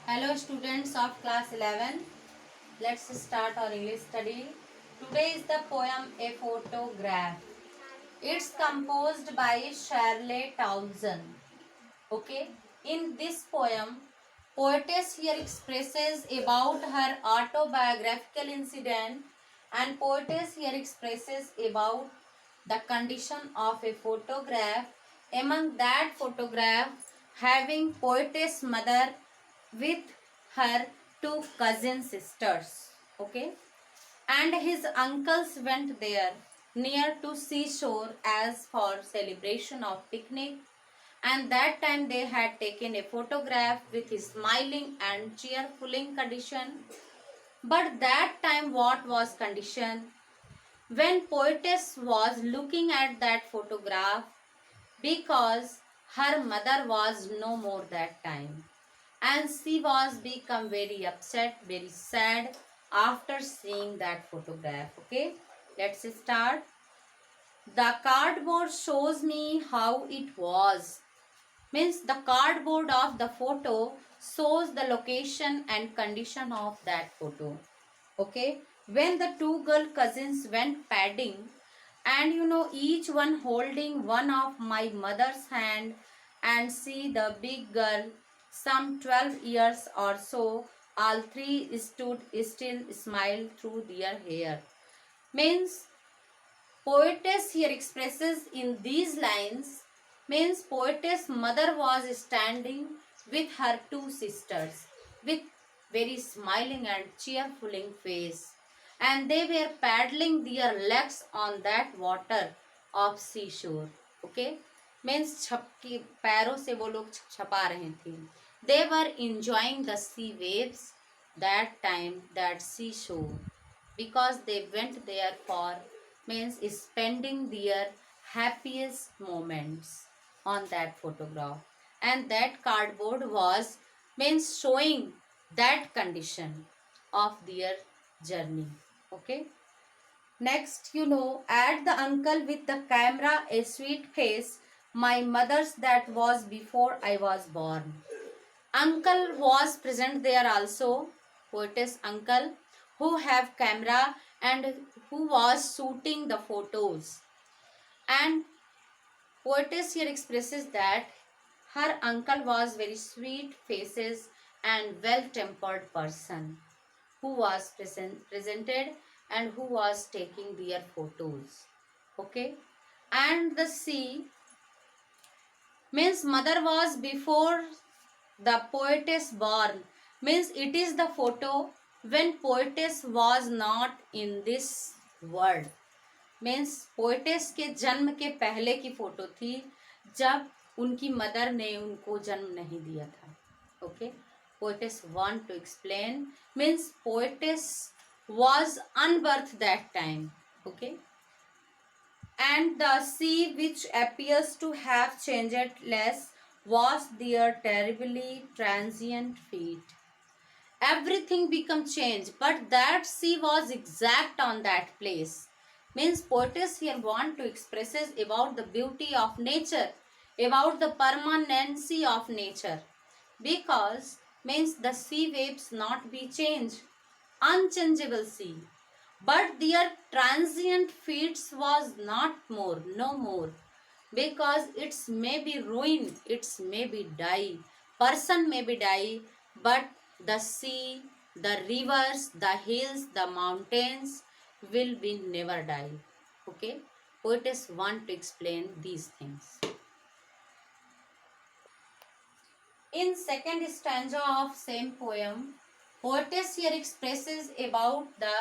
Hello students of class 11. Let's start our English study. Today is the poem A Photograph. It's composed by Shirley Townsend. Okay. In this poem, poetess here expresses about her autobiographical incident and poetess here expresses about the condition of a photograph. Among that photograph having poetess mother with her two cousin sisters. Okay. And his uncles went there near to seashore as for celebration of picnic, and that time they had taken a photograph with his smiling and cheerful condition. But that time what was condition? When poetess was looking at that photograph, because her mother was no more that time, and she was become very upset, very sad after seeing that photograph. Okay, let's start. The cardboard shows me how it was. Means the cardboard of the photo shows the location and condition of that photo. Okay, when the two girl cousins went padding, and each one holding one of my mother's hand, and see the big girl some 12 years or so, all three stood still, smile through their hair. Means poetess here expresses in these lines, means poetess mother was standing with her two sisters with very smiling and cheerful face, and they were paddling their legs on that water of seashore. Okay, means छपकी पैरों से वो लोग छपा रहे थे. They were enjoying the sea waves that time, that seashore, because they went there for, means spending their happiest moments on that photograph, and that cardboard was, means showing that condition of their journey. Okay, next, at the uncle with the camera, a sweet face, my mother's that was before I was born. Uncle was present there also, poetess uncle, who have camera and who was shooting the photos. And poetess here expresses that her uncle was very sweet faces and well-tempered person who was presented and who was taking their photos. Okay, and the sea, means mother was before the poetess born, means it is the photo when poetess was not in this world. Means poetess के जन्म के पहले की photo थी, जब उनकी mother ने उनको जन्म नहीं दिया था. Okay, poetess want to explain, means poetess was unbirth that time. Okay, and the sea, which appears to have changed less, was their terribly transient feat. Everything become changed, but that sea was exact on that place. Means poetess here want to expresses about the beauty of nature, about the permanency of nature, because means the sea waves not be changed, unchangeable sea, but their transient feats was not more, no more, because it's may be ruin, it's may be die, person may be die, but the sea, the rivers, the hills, the mountains will be never die. Okay, poetess want to explain these things. In second stanza of same poem, poetess here expresses about the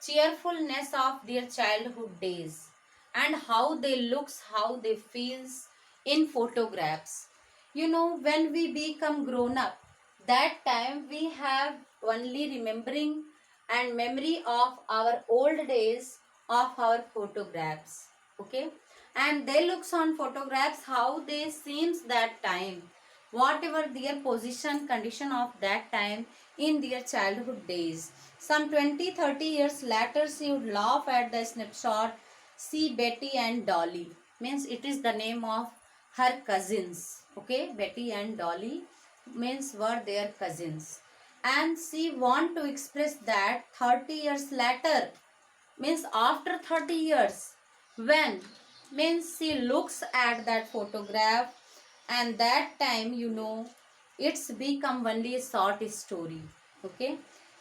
cheerfulness of their childhood days and how they looks, how they feels in photographs. When we become grown up, that time we have only remembering and memory of our old days of our photographs. Okay, and they looks on photographs how they seems that time, whatever their position condition of that time in their childhood days. Some 20-30 years later, she would laugh at the snapshot, see Betty and Dolly, means it is the name of her cousins. Okay, Betty and Dolly, means were their cousins, and she want to express that 30 years later, means after 30 years, when, means she looks at that photograph, and that time, it's become only a short story. Okay,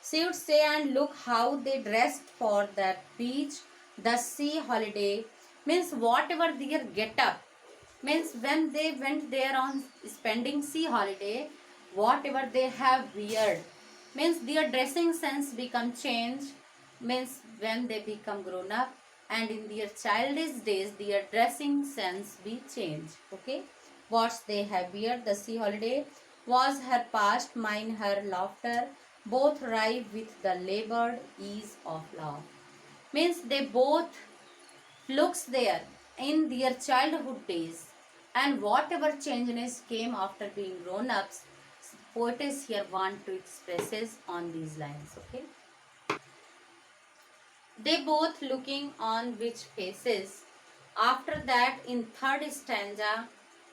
she would say, and look how they dressed for that beach, the sea holiday, means whatever their get up, means when they went there on spending sea holiday, whatever they have weird, means their dressing sense become changed, means when they become grown up, and in their childish days their dressing sense be changed. Okay, what they have weird, the sea holiday was her past, mine her laughter, both ripe with the labored ease of love. Means they both looks there in their childhood days, and whatever changes came after being grown ups, poetess here want to expresses on these lines. Okay, they both looking on which faces. After that, in third stanza,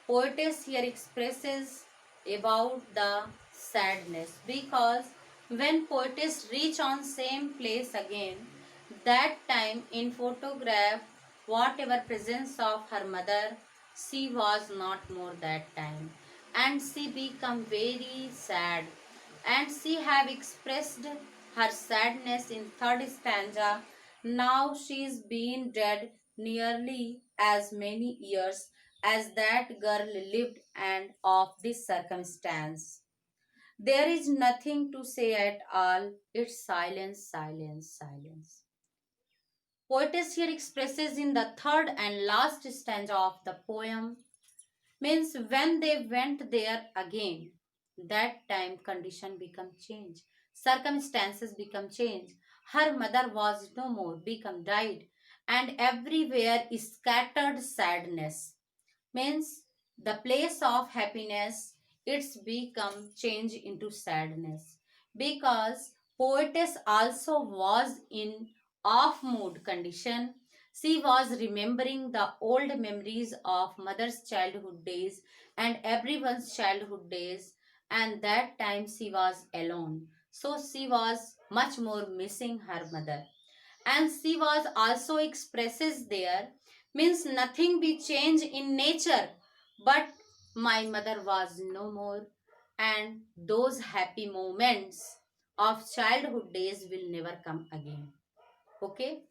poetess here expresses about the sadness, because when poetess reach on same place again, that time in photograph, whatever presence of her mother, she was not more that time, and she become very sad, and she have expressed her sadness in third stanza. Now she is been dead nearly as many years as that girl lived, and of this circumstance there is nothing to say at all. It's silence, silence, silence. Poetess here expresses in the third and last stanza of the poem, means when they went there again, that time condition become change, circumstances become change, her mother was no more, become died, and everywhere is scattered sadness, means the place of happiness, it's become change into sadness, because poetess also was in off mood condition. She was remembering the old memories of mother's childhood days and everyone's childhood days, and that time she was alone, so she was much more missing her mother, and she was also expresses there, means nothing be changed in nature, but my mother was no more, and those happy moments of childhood days will never come again. Okay,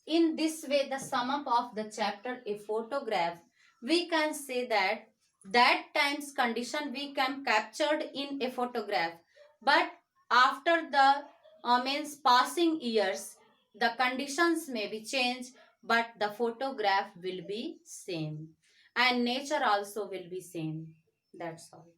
in this way, the sum up of the chapter a photograph, we can say that that time's condition we can captured in a photograph, but after the means passing years, the conditions may be changed, but the photograph will be same, and nature also will be same. That's all.